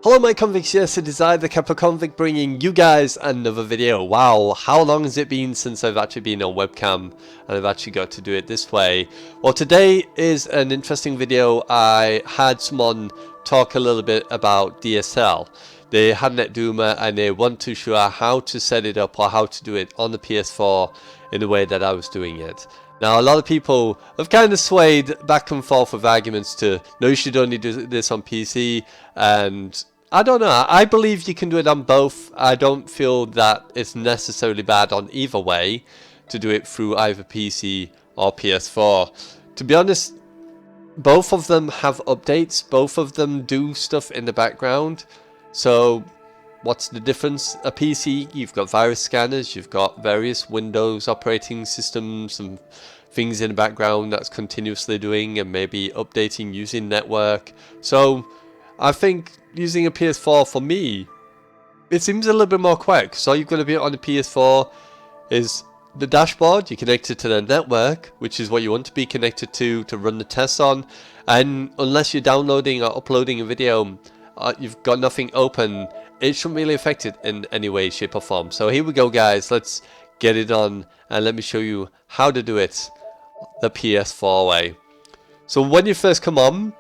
Hello my convicts, yes it is I, the Kappa Convict, bringing you guys another video. Wow, how long has it been since I've actually been on webcam and I've actually got to do it this way? Well, today is an interesting video. I had someone talk a little bit about DSL. They had netduma and they want to show how to set it up or how to do it on the PS4 in the way that I was doing it. Now, a lot of people have kind of swayed back and forth with arguments to, no, you should only do this on PC, and I don't know, I believe you can do it on both. I don't feel that it's necessarily bad on either way to do it through either PC or PS4. To be honest, both of them have updates, both of them do stuff in the background, so what's the difference? A PC, you've got virus scanners, you've got various Windows operating systems and things in the background that's continuously doing and maybe updating using network. So I think using a PS4 for me, it seems a little bit more quick. So all you've got to be on the PS4 is the dashboard. You connect it to the network, which is what you want to be connected to run the tests on. And unless you're downloading or uploading a video, you've got nothing open, it shouldn't really affect it in any way, shape or form. So here we go guys, let's get it on and let me show you how to do it the PS4 way. So when you first come on,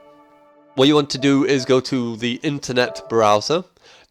what you want to do is go to the internet browser.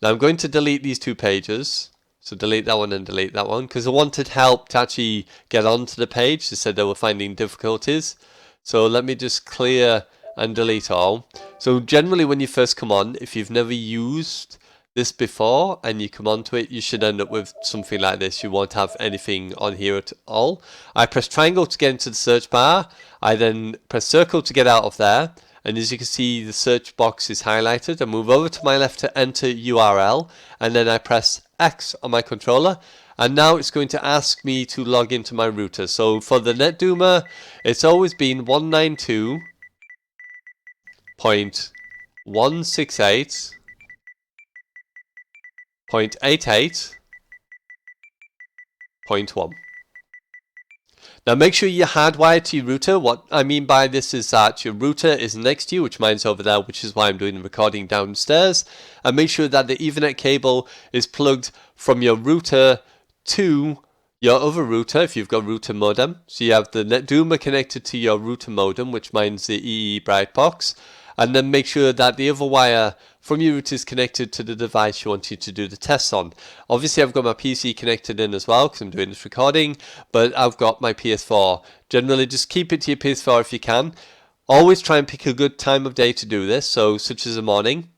Now I'm going to delete these two pages. So delete that one and delete that one because I wanted help to actually get onto the page. They said they were finding difficulties. So let me just clear and delete all. So generally when you first come on, if you've never used this before and you come onto it, you should end up with something like this. You won't have anything on here at all. I press triangle to get into the search bar. I then press circle to get out of there. And as you can see, the search box is highlighted. I move over to my left to enter URL, and then I press X on my controller. And now it's going to ask me to log into my router. So for the netduma, it's always been 192.168.88.1. Now make sure you hardwire to your router. What I mean by this is that your router is next to you, which mine's over there, which is why I'm doing the recording downstairs. And make sure that the Ethernet cable is plugged from your router to your other router if you've got router modem. So you have the netduma connected to your router modem, which mine's the EE Brightbox. And then make sure that the other wire from your router is connected to the device you want you to do the tests on. Obviously I've got my PC connected in as well because I'm doing this recording, but I've got my PS4. Generally just keep it to your PS4 if you can. Always try and pick a good time of day to do this, so such as the morning.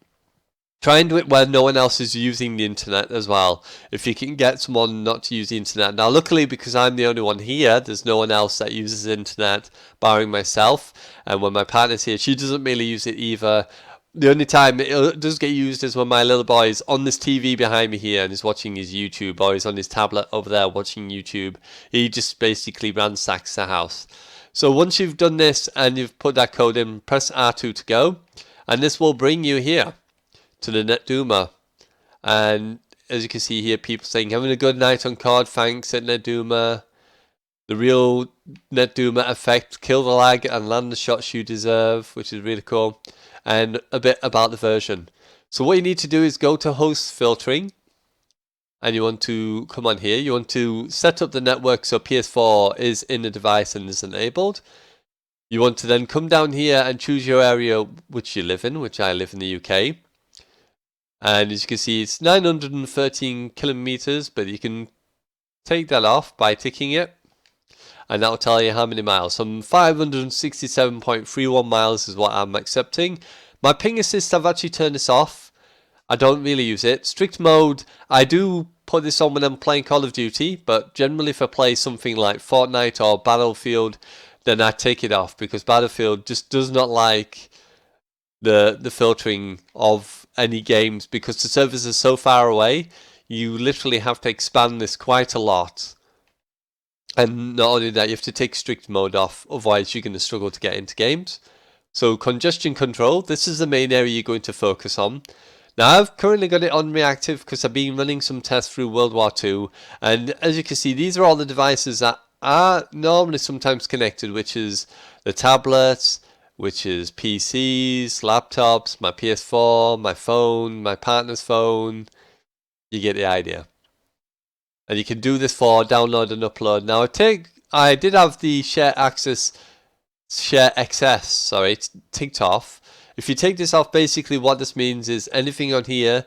Try and do it where no one else is using the internet as well. If you can get someone not to use the internet. Now luckily, because I'm the only one here, there's no one else that uses the internet barring myself. And when my partner's here, she doesn't really use it either. The only time it does get used is when my little boy is on this TV behind me here and is watching his YouTube, or he's on his tablet over there watching YouTube. He just basically ransacks the house. So once you've done this and you've put that code in, press R2 to go. And this will bring you here to the netduma. And as you can see here, people saying having a good night on COD, thanks at netduma. The real netduma effect, kill the lag and land the shots you deserve, which is really cool. And a bit about the version. So what you need to do is go to host filtering, and you want to come on here. You want to set up the network so PS4 is in the device and is enabled. You want to then come down here and choose your area which you live in, which I live in the UK. And as you can see, it's 913 kilometers, but you can take that off by ticking it. And that will tell you how many miles. Some 567.31 miles is what I'm accepting. My ping assist, I've actually turned this off. I don't really use it. Strict mode, I do put this on when I'm playing Call of Duty, but generally if I play something like Fortnite or Battlefield, then I take it off because Battlefield just does not like the filtering of any games because the servers are so far away. You literally have to expand this quite a lot. And not only that, you have to take strict mode off, otherwise you're going to struggle to get into games. So congestion control, this is the main area you're going to focus on. Now I've currently got it on reactive because I've been running some tests through World War II. And as you can see, these are all the devices that are normally sometimes connected, which is the tablets, which is PCs, laptops, my ps4, my phone, my partner's phone. You get the idea. And you can do this for download and upload. Now I did have the share access, share access, sorry, ticked off. If you take this off, basically what this means is anything on here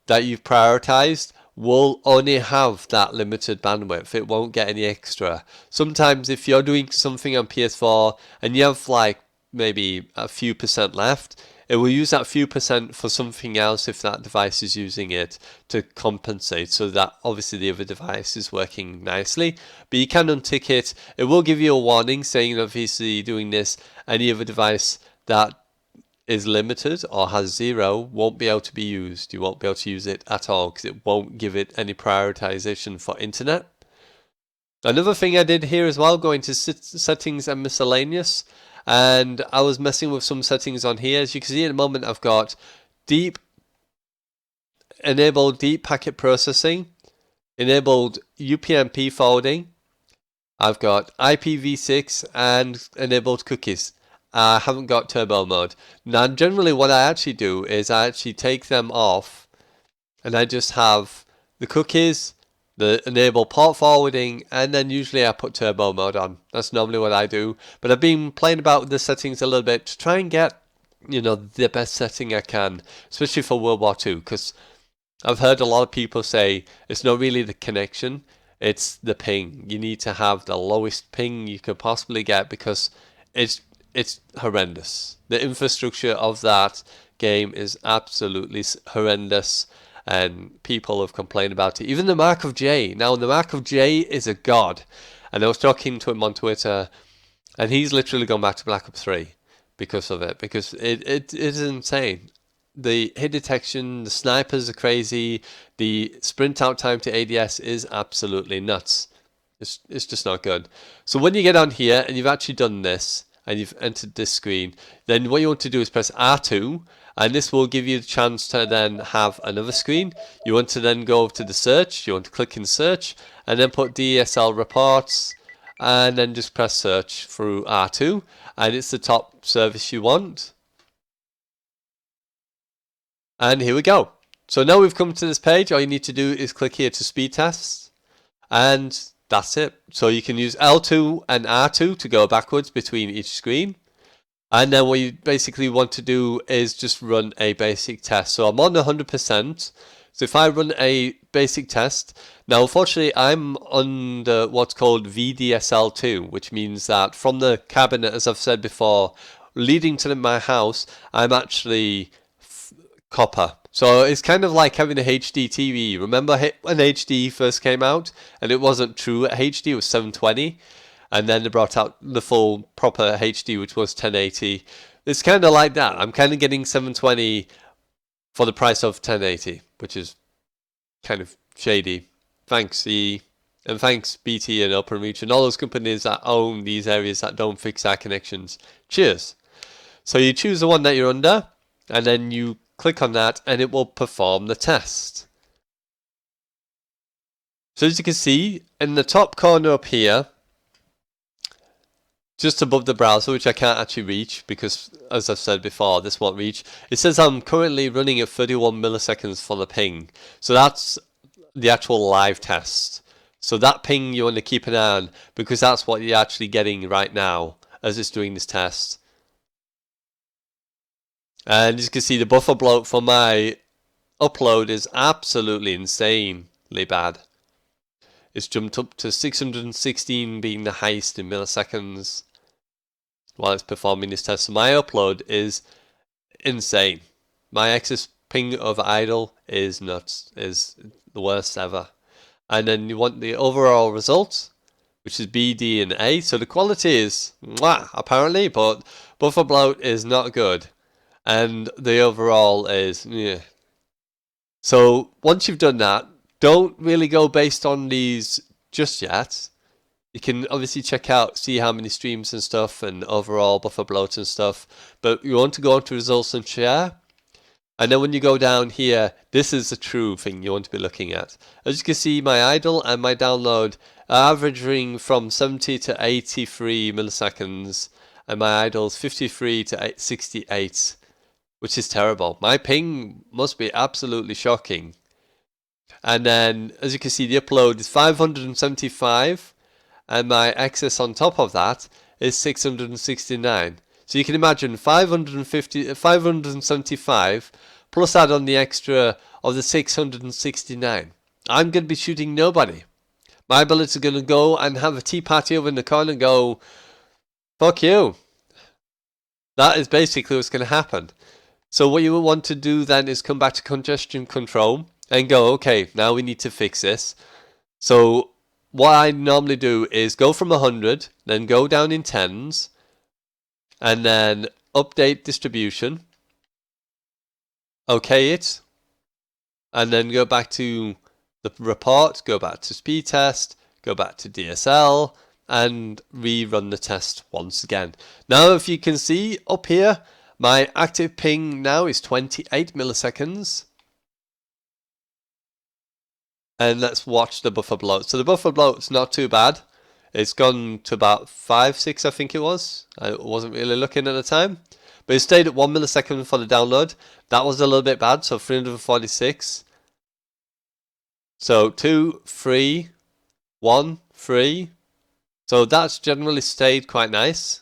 that you've prioritized will only have that limited bandwidth. It won't get any extra. Sometimes if you're doing something on PS4 and you have like maybe a few percent left, it will use that few percent for something else if that device is using it to compensate, so that obviously the other device is working nicely. But you can untick it. It will give you a warning saying obviously doing this, any other device that is limited or has 0 won't be able to be used. You won't be able to use it at all because it won't give it any prioritization for internet. Another thing I did here as well, going to settings and miscellaneous, and I was messing with some settings on here. As you can see at the moment, I've got enabled deep packet processing, enabled UPnP forwarding, I've got IPv6 and enabled cookies. I haven't got turbo mode. Now generally what I actually do is I actually take them off and I just have the cookies, the enable port forwarding, and then usually I put turbo mode on. That's normally what I do. But I've been playing about with the settings a little bit to try and get, you know, the best setting I can, especially for World War II, because I've heard a lot of people say it's not really the connection, it's the ping. You need to have the lowest ping you could possibly get because it's horrendous. The infrastructure of that game is absolutely horrendous, and people have complained about it. Even the Mark of J. Now, the Mark of J is a god, and I was talking to him on Twitter, and he's literally gone back to Black Ops 3 because of it, because it is insane. The hit detection, the snipers are crazy, the sprint out time to ADS is absolutely nuts. It's just not good. So when you get on here and you've actually done this, and you've entered this screen, then what you want to do is press R2, and this will give you the chance to then have another screen. You want to then go over to the search, you want to click in search, and then put DSLREPORTS, and then just press search through R2, and it's the top service you want. And here we go. So now we've come to this page, all you need to do is click here to speed test, and that's it. So you can use L2 and R2 to go backwards between each screen. And then what you basically want to do is just run a basic test. So I'm on 100%. So if I run a basic test, now unfortunately I'm under what's called VDSL2, which means that from the cabinet, as I've said before, leading to my house, I'm actually copper. So it's kind of like having a HD TV. Remember when HD first came out and it wasn't true HD, it was 720, and then they brought out the full proper HD, which was 1080. It's kind of like that. I'm kind of getting 720 for the price of 1080, which is kind of shady. Thanks E, and thanks BT and OpenReach and all those companies that own these areas that don't fix our connections. Cheers. So you choose the one that you're under, and then you click on that and it will perform the test. So as you can see in the top corner up here, just above the browser, which I can't actually reach because, as I've said before, this won't reach, it says I'm currently running at 31 milliseconds for the ping. So that's the actual live test. So that ping you want to keep an eye on because that's what you're actually getting right now as it's doing this test. And as you can see, the buffer bloat for my upload is absolutely insanely bad. It's jumped up to 616 being the highest in milliseconds while it's performing this test. So my upload is insane. My excess ping over idle is nuts, is the worst ever. And then you want the overall results, which is B, D, and A. So the quality is mwah, apparently, but buffer bloat is not good. And the overall is, yeah. So once you've done that, don't really go based on these just yet. You can obviously check out, see how many streams and stuff and overall buffer bloat and stuff. But you want to go into results and share. And then when you go down here, this is the true thing you want to be looking at. As you can see, my idle and my download are averaging from 70 to 83 milliseconds. and my idle's 53 to 68, which is terrible. My ping must be absolutely shocking. And then, as you can see, the upload is 575, and my excess on top of that is 669. So you can imagine 575 plus add on the extra of the 669. I'm going to be shooting nobody. My bullets are going to go and have a tea party over in the corner and go, fuck you. That is basically what's going to happen. So what you will want to do then is come back to congestion control and go, okay, now we need to fix this. So what I normally do is go from 100, then go down in tens, and then update distribution, okay it, and then go back to the report, go back to speed test, go back to DSL, and rerun the test once again. Now if you can see up here, my active ping now is 28 milliseconds. And let's watch the buffer bloat. So the buffer bloat's not too bad. It's gone to about 5, 6 I think it was. I wasn't really looking at the time. But it stayed at 1 millisecond for the download. That was a little bit bad, so 346. So 2, 3, 1, 3. So that's generally stayed quite nice.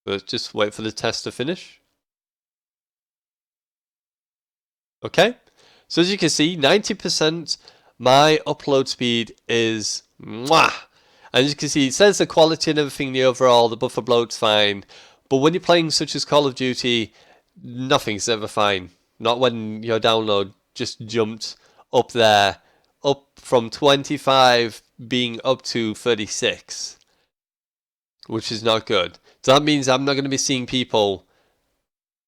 Let's just wait for the test to finish. Okay, so as you can see, 90% my upload speed is mwah. And as you can see, it says the quality and everything, the overall, the buffer bloat's fine. But when you're playing such as Call of Duty, nothing's ever fine. Not when your download just jumped up there, up from 25 being up to 36, which is not good. So that means I'm not going to be seeing people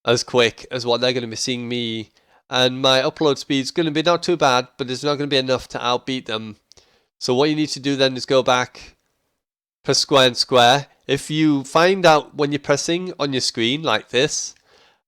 as quick as what they're going to be seeing me. And my upload speed is going to be not too bad, but it's not going to be enough to outbeat them. So what you need to do then is go back, press square and square. If you find out when you're pressing on your screen like this,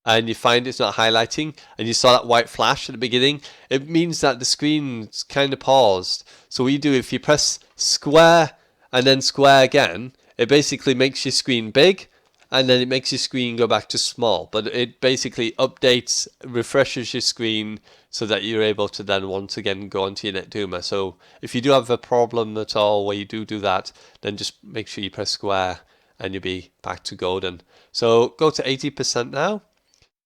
and you find it's not highlighting, and you saw that white flash at the beginning, it means that the screen's kind of paused. So what you do, if you press square and then square again, it basically makes your screen big, and then it makes your screen go back to small. But it basically updates, refreshes your screen so that you're able to then once again go onto your netduma. So if you do have a problem at all where you do that, then just make sure you press square and you'll be back to golden. So go to 80% now.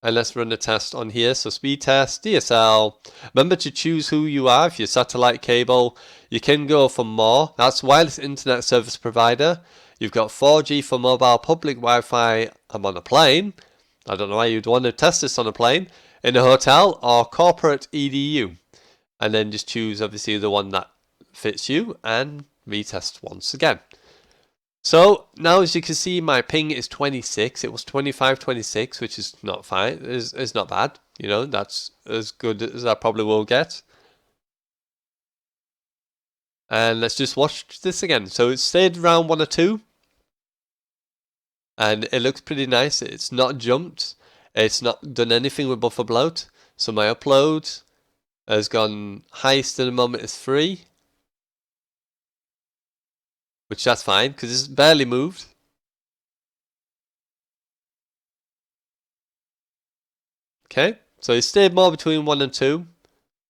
And let's run the test on here. So speed test, DSL. Remember to choose who you are. If you're satellite cable, you can go for more. That's wireless internet service provider. You've got 4G for mobile, public Wi-Fi. I'm on a plane. I don't know why you'd want to test this on a plane. In a hotel or corporate EDU. And then just choose obviously the one that fits you and retest once again. So now as you can see, my ping is 26. It was 25, 26, which is not fine. It's not bad. You know, that's as good as I probably will get. And let's just watch this again. So it stayed around 1 or 2. And it looks pretty nice. It's not jumped. It's not done anything with buffer bloat. So my upload has gone highest at the moment is 3. Which that's fine, because it's barely moved. Okay, so it stayed more between 1 and 2,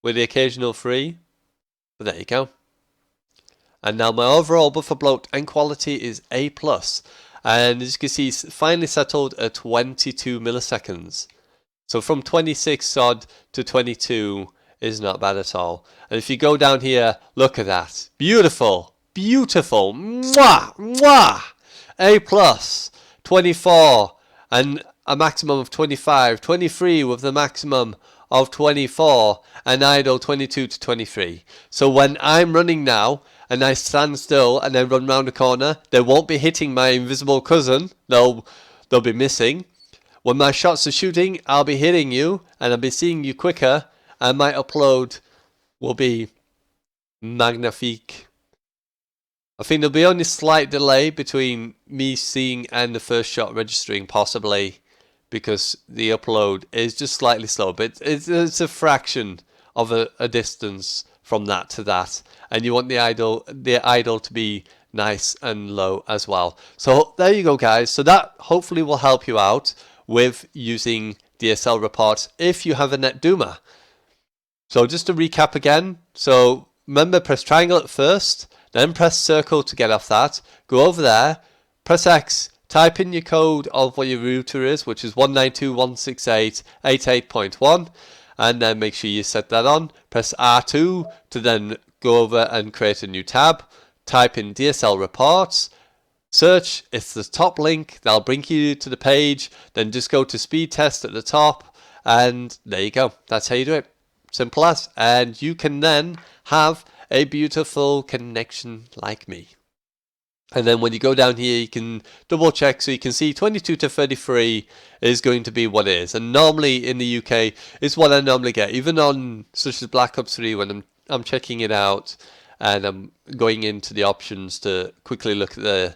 with the occasional 3. But there you go. And now my overall buffer bloat and quality is A+. And as you can see, it's finally settled at 22 milliseconds. So from 26 odd to 22 is not bad at all. And if you go down here, look at that. Beautiful. Beautiful. Mwah! Mwah! A+. 24. And a maximum of 25. 23 with the maximum of 24. And idle 22 to 23. So when I'm running now, and I stand still and then run round the corner, they won't be hitting my invisible cousin. They'll be missing. When my shots are shooting, I'll be hitting you, and I'll be seeing you quicker, and my upload will be magnifique. I think there'll be only a slight delay between me seeing and the first shot registering, possibly, because the upload is just slightly slow, but it's a fraction of a distance from that to that, and you want the idle to be nice and low as well. So there you go, guys. So that hopefully will help you out with using DSL reports if you have a netduma. So just to recap again, so remember, press triangle at first, then press circle to get off that, go over there, press X, type in your code of what your router is, which is 192.168.88.1, and then make sure you set that on. Press R2 to then go over and create a new tab, type in DSL reports, search, it's the top link, that'll bring you to the page, then just go to speed test at the top, and there you go, that's how you do it. Simple as. And you can then have a beautiful connection like me. And then when you go down here, you can double check, so you can see 22 to 33 is going to be what it is. And normally in the UK, it's what I normally get. Even on such as Black Ops 3, when I'm checking it out and I'm going into the options to quickly look at the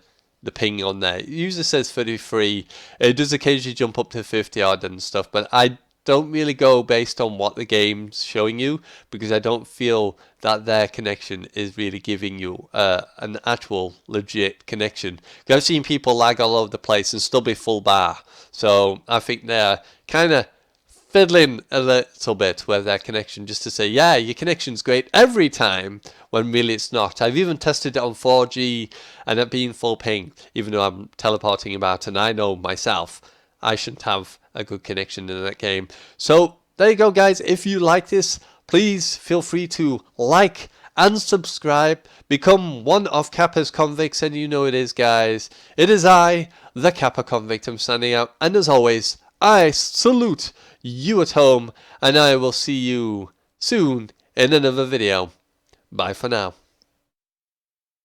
ping on there, it usually says 33. It does occasionally jump up to 50 odd and stuff, but I don't really go based on what the game's showing you, because I don't feel that their connection is really giving you an actual legit connection. I've seen people lag all over the place and still be full bar, so I think they're kind of fiddling a little bit with their connection just to say, yeah, your connection's great every time, when really it's not. I've even tested it on 4G and it being full ping, even though I'm teleporting about, and I know myself I shouldn't have a good connection in that game. So there you go, guys. If you like this, please feel free to like and subscribe. Become one of Kappa's convicts, and you know it is, guys. It is I, the Kappa convict. I'm standing out, and as always, I salute you at home, and I will see you soon in another video. Bye for now.